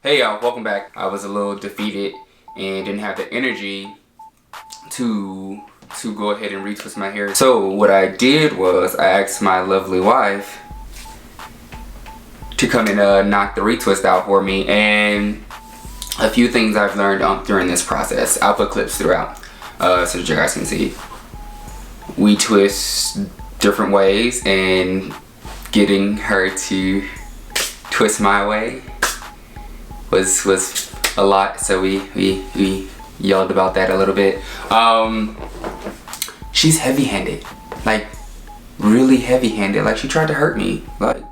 Hey y'all, welcome back. I was a little defeated and didn't have the energy to go ahead and retwist my hair. So what I did was I asked my lovely wife to come and knock the retwist out for me, and a few things I've learned during this process. I'll put clips throughout so that you guys can see. We twist different ways, and getting her to twist my way was a lot, so we yelled about that a little bit. She's heavy-handed, like really heavy-handed. Like she tried to hurt me, like,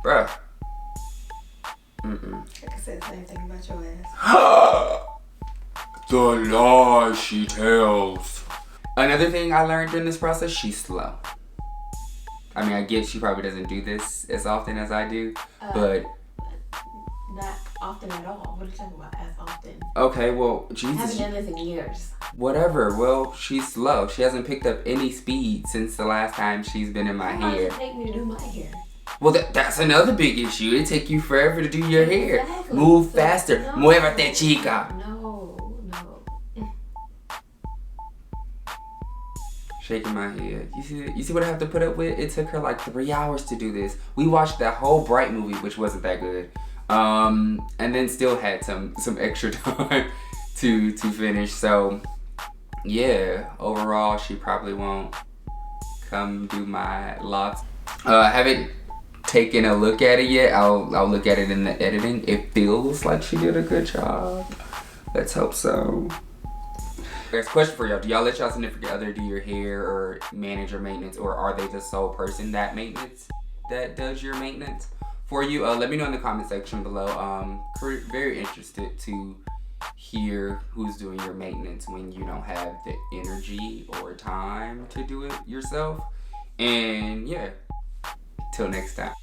bruh. I can say the same thing about your ass. The lies she tells. Another thing I learned during this process, she's slow. I mean, I get she probably doesn't do this as often as I do, but not often at all. What are you talking about? As often? Okay, well, Jesus. I haven't done this in years. Whatever. Well, she's slow. She hasn't picked up any speed since the last time she's been in my hair. How long does it take me to do my hair? Well, that's another big issue. It take you forever to do your hair. Exactly. Move faster. No. Muévete, chica. No. Shaking my head. You see what I have to put up with? It took her like 3 hours to do this. We watched that whole Bright movie, which wasn't that good. And then still had some extra time to finish. So yeah, overall she probably won't come do my locks. I haven't taken a look at it yet. I'll look at it in the editing. It feels like she did a good job. Let's hope so. There's a question for y'all. Do y'all let y'all significant other do your hair or manage your maintenance, or are they the sole person that does your maintenance for you? Let me know in the comment section below. Very interested to hear who's doing your maintenance when you don't have the energy or time to do it yourself. And yeah, till next time.